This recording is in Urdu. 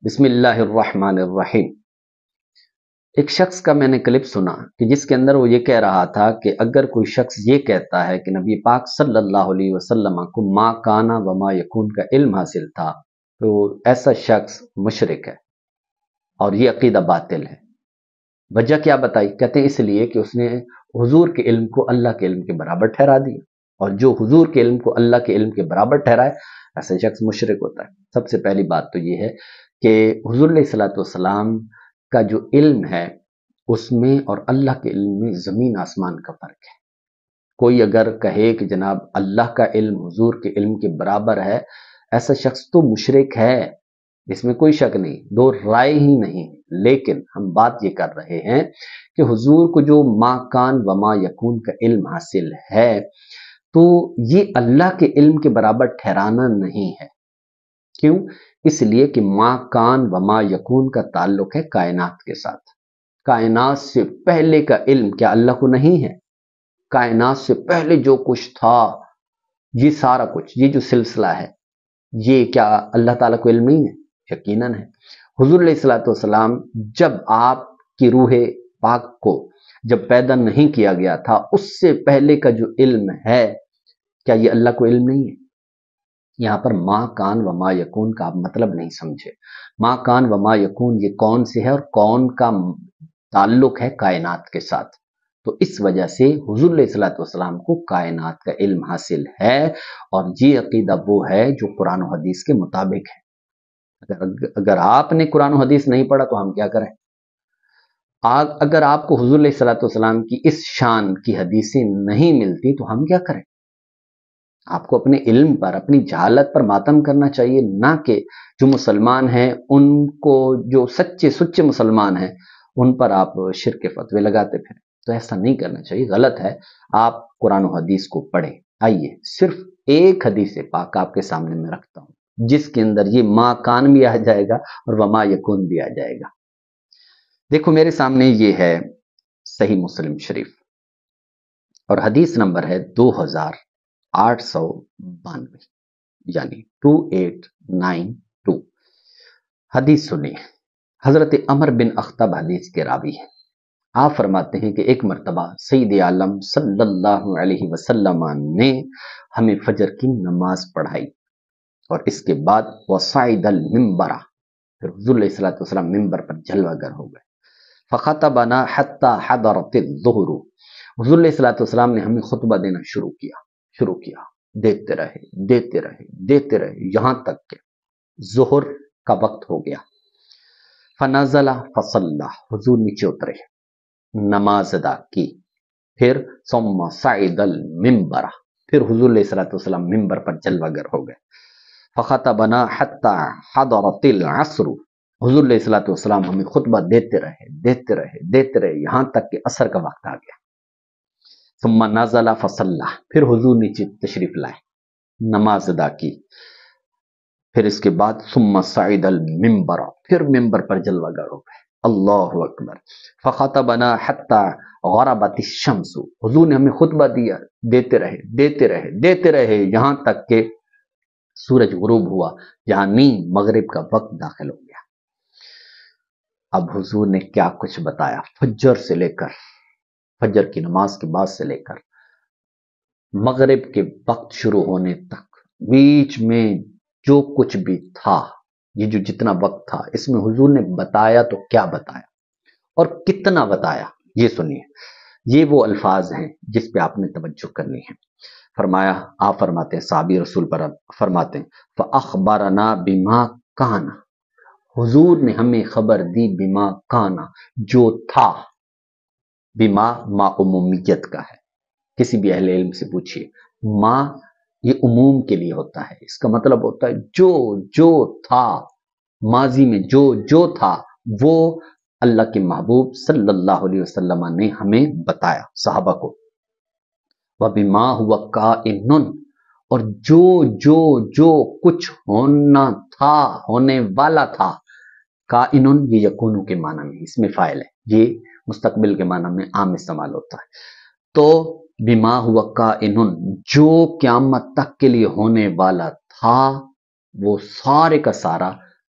بسم اللہ الرحمن الرحیم۔ ایک شخص کا میں نے کلپ سنا کہ جس کے اندر وہ یہ کہہ رہا تھا کہ اگر کوئی شخص یہ کہتا ہے کہ نبی پاک صلی اللہ علیہ وسلم کو ما کانا و ما یکون کا علم حاصل تھا تو ایسا شخص مشرک ہے اور یہ عقیدہ باطل ہے۔ وجہ کیا بتائی؟ کہتے ہیں اس لیے کہ اس نے حضور کے علم کو اللہ کے علم کے برابر ٹھہرا دیا، اور جو حضور کے علم کو اللہ کے علم کے برابر ٹھہرائے ایسا شخص مشرک ہوتا ہے۔ سب سے پہلی بات تو یہ ہے کہ حضور علیہ الصلوۃ والسلام کا جو علم ہے اس میں اور اللہ کے علم میں زمین آسمان کا فرق ہے۔ کوئی اگر کہے کہ جناب اللہ کا علم حضور کے علم کے برابر ہے، ایسا شخص تو مشرک ہے، اس میں کوئی شک نہیں، دو رائے ہی نہیں۔ لیکن ہم بات یہ کر رہے ہیں کہ حضور کو جو ما کان و ما یکون کا علم حاصل ہے تو یہ اللہ کے علم کے برابر ٹھہرانا نہیں ہے۔ کیوں؟ اس لیے کہ ما کان و ما یکون کا تعلق ہے کائنات کے ساتھ۔ کائنات سے پہلے کا علم کیا اللہ کو نہیں ہے؟ کائنات سے پہلے جو کچھ تھا، یہ سارا کچھ، یہ جو سلسلہ ہے، یہ کیا اللہ تعالیٰ کو علم نہیں ہے؟ یقیناً ہے۔ حضور علیہ الصلوۃ والسلام جب آپ کی روح پاک کو جب پیدا نہیں کیا گیا تھا، اس سے پہلے کا جو علم ہے، کیا یہ اللہ کو علم نہیں ہے؟ یہاں پر ما کان و ما یکون کا آپ مطلب نہیں سمجھے۔ ما کان و ما یکون یہ کون سے ہے، اور کون کا تعلق ہے کائنات کے ساتھ۔ تو اس وجہ سے حضور علیہ الصلوۃ والسلام کو کائنات کا علم حاصل ہے، اور یہ عقیدہ وہ ہے جو قرآن و حدیث کے مطابق ہے۔ اگر آپ نے قرآن و حدیث نہیں پڑھا تو ہم کیا کریں؟ اگر آپ کو حضور علیہ الصلوۃ والسلام کی اس شان کی حدیثیں نہیں ملتی تو ہم کیا کریں؟ آپ کو اپنے علم پر، اپنی جہالت پر ماتم کرنا چاہیے، نہ کہ جو مسلمان ہیں ان کو، جو سچے سچے مسلمان ہیں ان پر آپ شرک کے فتوے لگاتے پھریں۔ تو ایسا نہیں کرنا چاہیے، غلط ہے۔ آپ قرآن و حدیث کو پڑھیں۔ آئیے صرف ایک حدیث پاک آپ کے سامنے میں رکھتا ہوں جس کے اندر یہ ما کان بھی آ جائے گا اور وما یکون بھی آ جائے گا۔ دیکھو میرے سامنے یہ ہے صحیح مسلم شریف، اور حدیث نمبر ہے 2892، یعنی 2892۔ حدیث سنیں۔ حضرت عمر بن اخطب حدیث کے راوی ہیں۔ آپ فرماتے ہیں کہ ایک مرتبہ سید عالم صلی اللہ علیہ وسلم نے ہمیں فجر کی نماز پڑھائی، اور اس کے بعد وصعد المنبر، پھر حضور علیہ الصلوۃ والسلام ممبر پر جلوہ گر ہو گئے۔ فخطبنا حتی حضرت الظہر، حضور علیہ الصلوۃ والسلام نے ہمیں خطبہ دینا شروع کیا، دیتے رہے یہاں تک کہ ظہر کا وقت ہو گیا۔ فنزل فصلی، حضور نیچے اترے، نماز ادا کی، پھر ثم صعد المنبر، پھر حضور علیہ الصلوۃ والسلام ممبر پر جلوہ گر ہو گئے۔ فخطبنا حتی حضرت العصر، حضور علیہ الصلوۃ والسلام ہمیں خطبہ دیتے رہے یہاں تک کہ عصر کا وقت آ گیا۔ ثم نزل فصلی، پھر حضور نیچے تشریف لائے، نماز ادا کی، پھر اس کے بعد ثم صعد المنبر، پھر ممبر پر جلوہ گر ہو گئے۔ اللہ اکبر۔ فخطبنا حتی غربت الشمس، حضور نے ہمیں خطبہ دیا، دیتے رہے یہاں تک کہ سورج غروب ہوا، یعنی مغرب کا وقت داخل ہو گیا۔ اب حضور نے کیا کچھ بتایا، فجر سے لے کر، فجر کی نماز کے بعد سے لے کر مغرب کے وقت شروع ہونے تک، بیچ میں جو کچھ بھی تھا، یہ جو جتنا وقت تھا، اس میں حضور نے بتایا تو کیا بتایا اور کتنا بتایا، یہ سنیے۔ یہ وہ الفاظ ہیں جس پہ آپ نے توجہ کرنی ہے۔ فرمایا، آپ فرماتے ہیں، صحابی رسول پر فرماتے ہیں، فَأَخْبَرَنَا بِمَا كَانَ، حضور نے ہمیں خبر دی بما کانا، جو تھا۔ بما ما عمومیت کا ہے، کسی بھی اہل علم سے پوچھئے، ما یہ عموم کے لیے ہوتا ہے، اس کا مطلب ہوتا ہے جو تھا، ماضی میں جو تھا وہ اللہ کے محبوب صلی اللہ علیہ وسلم نے ہمیں بتایا صحابہ کو۔ وَبِمَا هُوَ كَائِنٌ، اور جو کچھ ہونا تھا، ہونے والا تھا۔ کائنٌ یہ یکون کے معنی میں، اس میں فاعل ہے، یہ مستقبل کے معنی میں عام استعمال ہوتا ہے۔ تو بما هو کائنٌ، جو قیامت تک کے لیے ہونے والا تھا، وہ سارے کا سارا